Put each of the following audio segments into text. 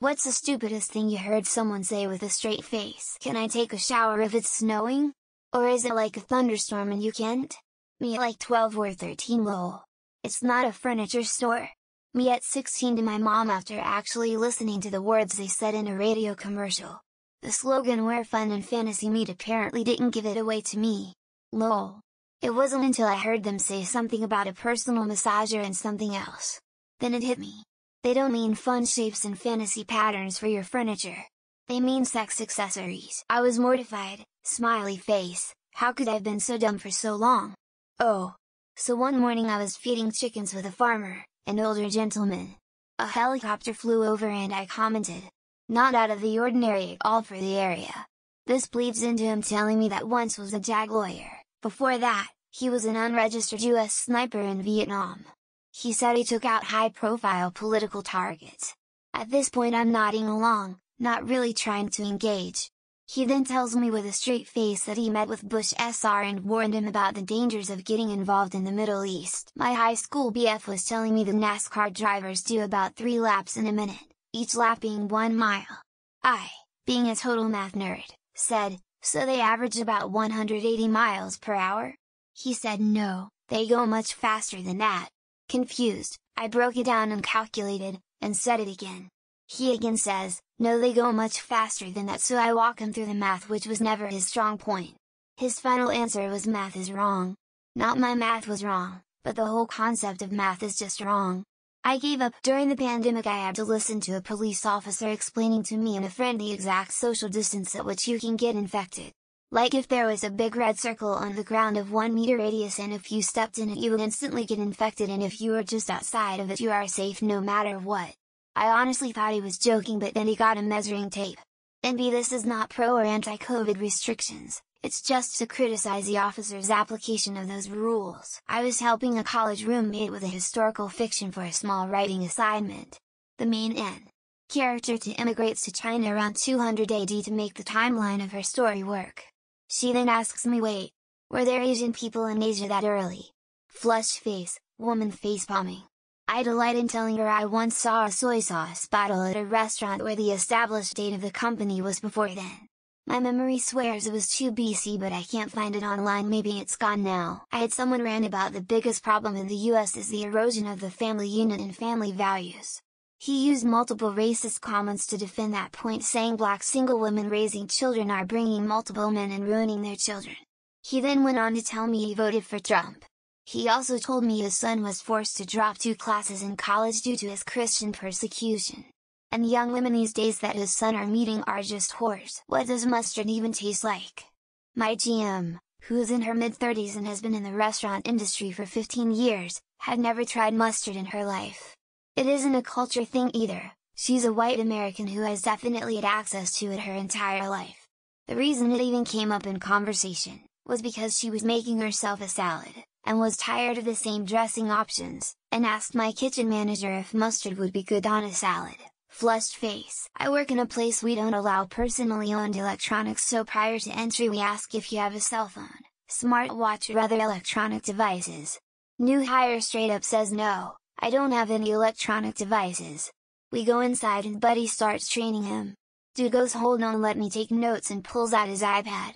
What's the stupidest thing you heard someone say with a straight face? Can I take a shower if it's snowing? Or is it like a thunderstorm and you can't? Me at like 12 or 13 lol. It's not a furniture store. Me at 16 to my mom after actually listening to the words they said in a radio commercial. The slogan "Where fun and fantasy meet" apparently didn't give it away to me. Lol. It wasn't until I heard them say something about a personal massager and something else. Then it hit me. They don't mean fun shapes and fantasy patterns for your furniture. They mean sex accessories. I was mortified, smiley face, how could I have been so dumb for so long? Oh. So one morning I was feeding chickens with a farmer, an older gentleman. A helicopter flew over and I commented. Not out of the ordinary at all for the area. This bleeds into him telling me that once was a JAG lawyer, before that, he was an unregistered US sniper in Vietnam. He said he took out high-profile political targets. At this point I'm nodding along, not really trying to engage. He then tells me with a straight face that he met with Bush Sr. and warned him about the dangers of getting involved in the Middle East. My high school BF was telling me the NASCAR drivers do about 3 laps in a minute, each lap being 1 mile. I, being a total math nerd, said, so they average about 180 miles per hour? He said no, they go much faster than that. Confused, I broke it down and calculated, and said it again. He again says, no, they go much faster than that, so I walk him through the math, which was never his strong point. His final answer was math is wrong. Not my math was wrong, but the whole concept of math is just wrong. I gave up. During the pandemic I had to listen to a police officer explaining to me and a friend the exact social distance at which you can get infected. Like if there was a big red circle on the ground of 1 meter radius and if you stepped in it you would instantly get infected, and if you were just outside of it you are safe no matter what. I honestly thought he was joking, but then he got a measuring tape. NB, this is not pro or anti-COVID restrictions, it's just to criticize the officer's application of those rules. I was helping a college roommate with a historical fiction for a small writing assignment. The main character immigrates to China around 200 AD to make the timeline of her story work. She then asks me, wait, were there Asian people in Asia that early? Flush face, woman face palming. I delight in telling her I once saw a soy sauce bottle at a restaurant where the established date of the company was before then. My memory swears it was 2 BC, but I can't find it online, maybe it's gone now. I had someone rant about the biggest problem in the US is the erosion of the family unit and family values. He used multiple racist comments to defend that point, saying black single women raising children are bringing multiple men and ruining their children. He then went on to tell me he voted for Trump. He also told me his son was forced to drop 2 classes in college due to his Christian persecution. And the young women these days that his son are meeting are just whores. What does mustard even taste like? My GM, who is in her mid-30s and has been in the restaurant industry for 15 years, had never tried mustard in her life. It isn't a culture thing either, she's a white American who has definitely had access to it her entire life. The reason it even came up in conversation, was because she was making herself a salad, and was tired of the same dressing options, and asked my kitchen manager if mustard would be good on a salad. Flushed face. I work in a place we don't allow personally owned electronics, so prior to entry we ask if you have a cell phone, smartwatch or other electronic devices. New hire straight up says no. I don't have any electronic devices. We go inside and Buddy starts training him. Dude goes, hold on, let me take notes, and pulls out his iPad.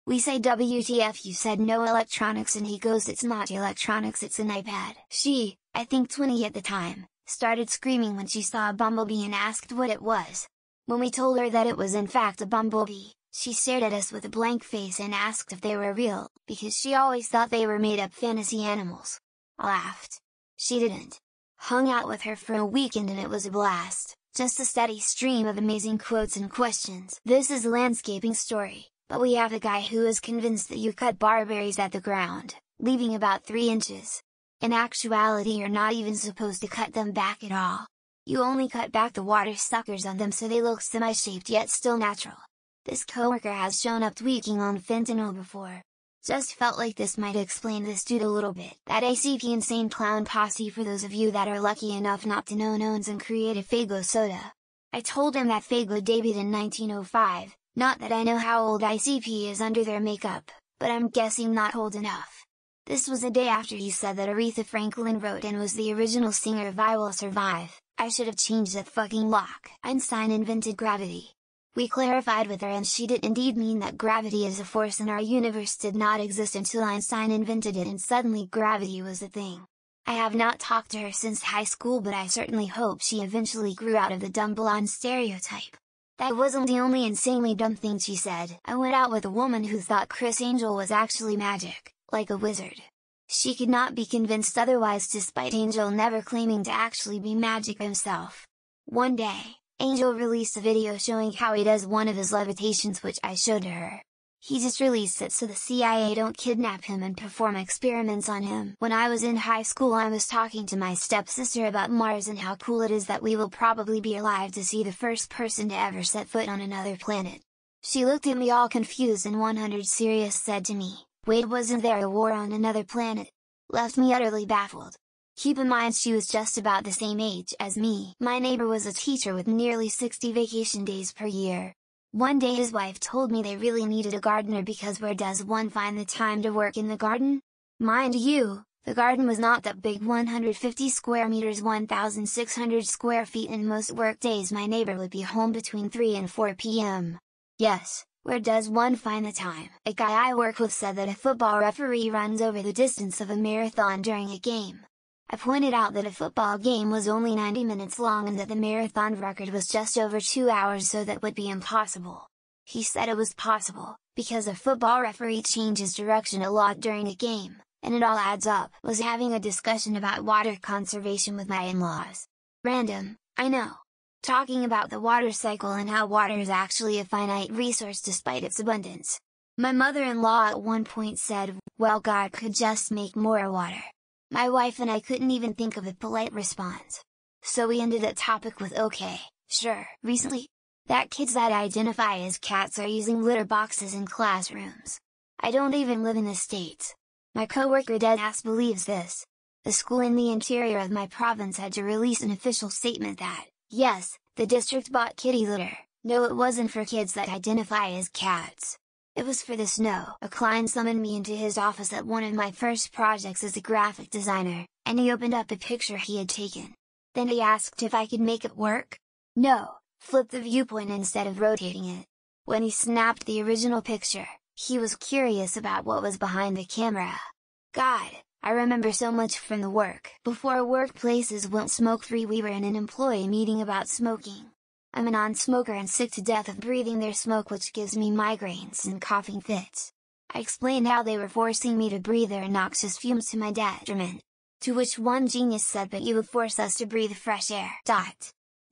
We say, WTF, you said no electronics, and he goes, it's not electronics, it's an iPad. She, I think 20 at the time, started screaming when she saw a bumblebee and asked what it was. When we told her that it was in fact a bumblebee, she stared at us with a blank face and asked if they were real, because she always thought they were made up fantasy animals. I laughed. She didn't. Hung out with her for a weekend and it was a blast, just a steady stream of amazing quotes and questions. This is a landscaping story, but we have a guy who is convinced that you cut barberries at the ground, leaving about 3 inches. In actuality you're not even supposed to cut them back at all. You only cut back the water suckers on them so they look semi-shaped yet still natural. This coworker has shown up tweaking on fentanyl before. Just felt like this might explain this dude a little bit. That ACP Insane Clown Posse, for those of you that are lucky enough not to know, owns and created Faygo soda. I told him that Faygo debuted in 1905, not that I know how old ICP is under their makeup, but I'm guessing not old enough. This was a day after he said that Aretha Franklin wrote and was the original singer of I Will Survive, I should have changed that fucking lock. Einstein invented gravity. We clarified with her and she did indeed mean that gravity is a force and our universe did not exist until Einstein invented it and suddenly gravity was a thing. I have not talked to her since high school, but I certainly hope she eventually grew out of the dumb blonde stereotype. That wasn't the only insanely dumb thing she said. I went out with a woman who thought Chris Angel was actually magic, like a wizard. She could not be convinced otherwise despite Angel never claiming to actually be magic himself. One day, Angel released a video showing how he does one of his levitations, which I showed to her. He just released it so the CIA don't kidnap him and perform experiments on him. When I was in high school, I was talking to my stepsister about Mars and how cool it is that we will probably be alive to see the first person to ever set foot on another planet. She looked at me all confused and 100 serious said to me, "Wait, wasn't there a war on another planet?" Left me utterly baffled. Keep in mind she was just about the same age as me. My neighbor was a teacher with nearly 60 vacation days per year. One day his wife told me they really needed a gardener because where does one find the time to work in the garden? Mind you, the garden was not that big, 150 square meters, 1,600 square feet, and most work days my neighbor would be home between 3 and 4 p.m. Yes, where does one find the time? A guy I work with said that a football referee runs over the distance of a marathon during a game. I pointed out that a football game was only 90 minutes long and that the marathon record was just over 2 hours, so that would be impossible. He said it was possible, because a football referee changes direction a lot during a game, and it all adds up. Was having a discussion about water conservation with my in-laws. Random, I know. Talking about the water cycle and how water is actually a finite resource despite its abundance. My mother-in-law at one point said, "Well, God could just make more water." My wife and I couldn't even think of a polite response. So we ended that topic with "Okay, sure." Recently, that kids that identify as cats are using litter boxes in classrooms. I don't even live in the States. My coworker deadass believes this. The school in the interior of my province had to release an official statement that, yes, the district bought kitty litter. No, it wasn't for kids that identify as cats. It was for the snow. A client summoned me into his office at one of my first projects as a graphic designer, and he opened up a picture he had taken. Then he asked if I could make it work. No, flip the viewpoint instead of rotating it. When he snapped the original picture, he was curious about what was behind the camera. God, I remember so much from the work. Before workplaces went smoke-free, we were in an employee meeting about smoking. I'm a non-smoker and sick to death of breathing their smoke, which gives me migraines and coughing fits. I explained how they were forcing me to breathe their noxious fumes to my detriment. To which one genius said, "But you would force us to breathe fresh air."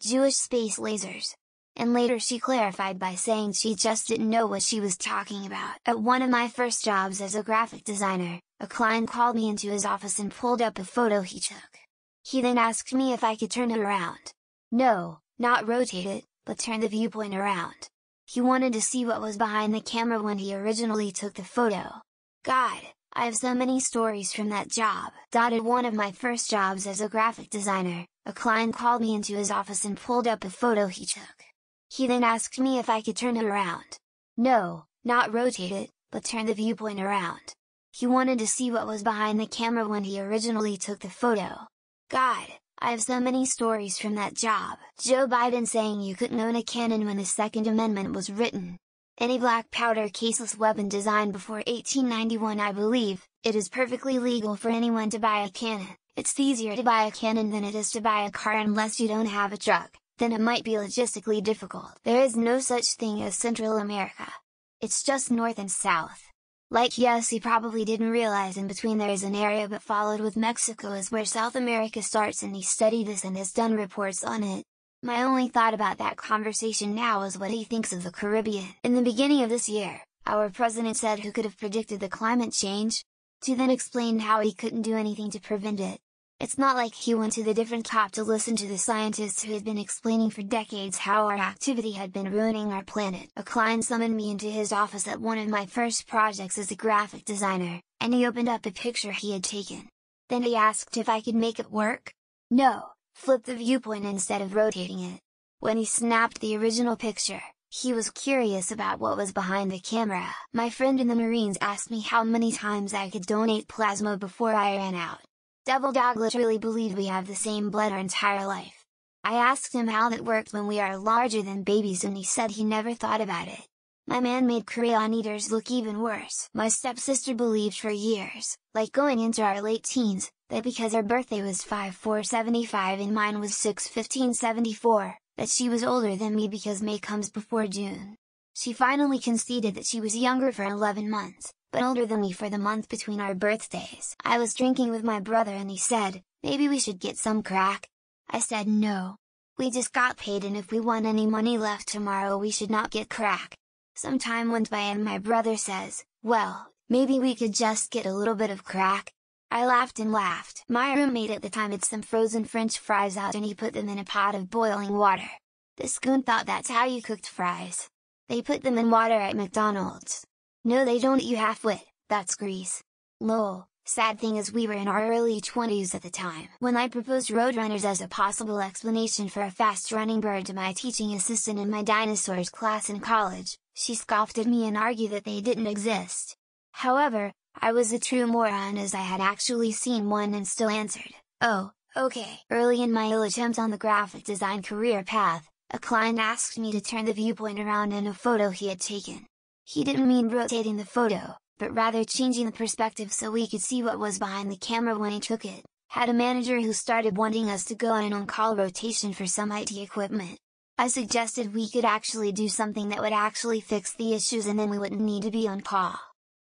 Jewish space lasers. And later she clarified by saying she just didn't know what she was talking about. At one of my first jobs as a graphic designer, a client called me into his office and pulled up a photo he took. He then asked me if I could turn it around. No, not rotate it, but turn the viewpoint around. He wanted to see what was behind the camera when he originally took the photo. God, I have so many stories from that job. At one of my first jobs as a graphic designer, a client called me into his office and pulled up a photo he took. He then asked me if I could turn it around. No, not rotate it, but turn the viewpoint around. He wanted to see what was behind the camera when he originally took the photo. God, I have so many stories from that job. Joe Biden saying you couldn't own a cannon when the Second Amendment was written. Any black powder caseless weapon designed before 1891. I believe it is perfectly legal for anyone to buy a cannon. It's easier to buy a cannon than it is to buy a car, unless you don't have a truck, then it might be logistically difficult. There is no such thing as Central America. It's just North and South. Like, yes, he probably didn't realize in between there is an area, but followed with Mexico is where South America starts, and he studied this and has done reports on it. My only thought about that conversation now is what he thinks of the Caribbean. In the beginning of this year, our president said who could have predicted the climate change? To then explain how he couldn't do anything to prevent it. It's not like he went to the different top to listen to the scientists who had been explaining for decades how our activity had been ruining our planet. A client summoned me into his office at one of my first projects as a graphic designer, and he opened up a picture he had taken. Then he asked if I could make it work? No, flip the viewpoint instead of rotating it. When he snapped the original picture, he was curious about what was behind the camera. My friend in the Marines asked me how many times I could donate plasma before I ran out. Devil Dog literally believed we have the same blood our entire life. I asked him how that worked when we are larger than babies and he said he never thought about it. My man made crayon eaters look even worse. My stepsister believed for years, like going into our late teens, that because her birthday was 5/4/75 and mine was 6/15/74, that she was older than me because May comes before June. She finally conceded that she was younger for 11 months, but older than me for the month between our birthdays. I was drinking with my brother and he said, "Maybe we should get some crack?" I said no. We just got paid and if we want any money left tomorrow we should not get crack. Some time went by and my brother says, "Well, maybe we could just get a little bit of crack?" I laughed and laughed. My roommate at the time had some frozen French fries out and he put them in a pot of boiling water. This goon thought that's how you cooked fries. They put them in water at McDonald's. No they don't, you half-wit, that's grease. Lol. Sad thing is we were in our early 20s at the time. When I proposed Roadrunners as a possible explanation for a fast-running bird to my teaching assistant in my dinosaurs class in college, she scoffed at me and argued that they didn't exist. However, I was a true moron as I had actually seen one and still answered, "Oh, okay." Early in my ill attempt on the graphic design career path, a client asked me to turn the viewpoint around in a photo he had taken. He didn't mean rotating the photo, but rather changing the perspective so we could see what was behind the camera when he took it. Had a manager who started wanting us to go on an on-call rotation for some IT equipment. I suggested we could actually do something that would actually fix the issues and then we wouldn't need to be on call.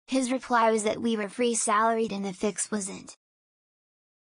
His reply was that we were free salaried and the fix wasn't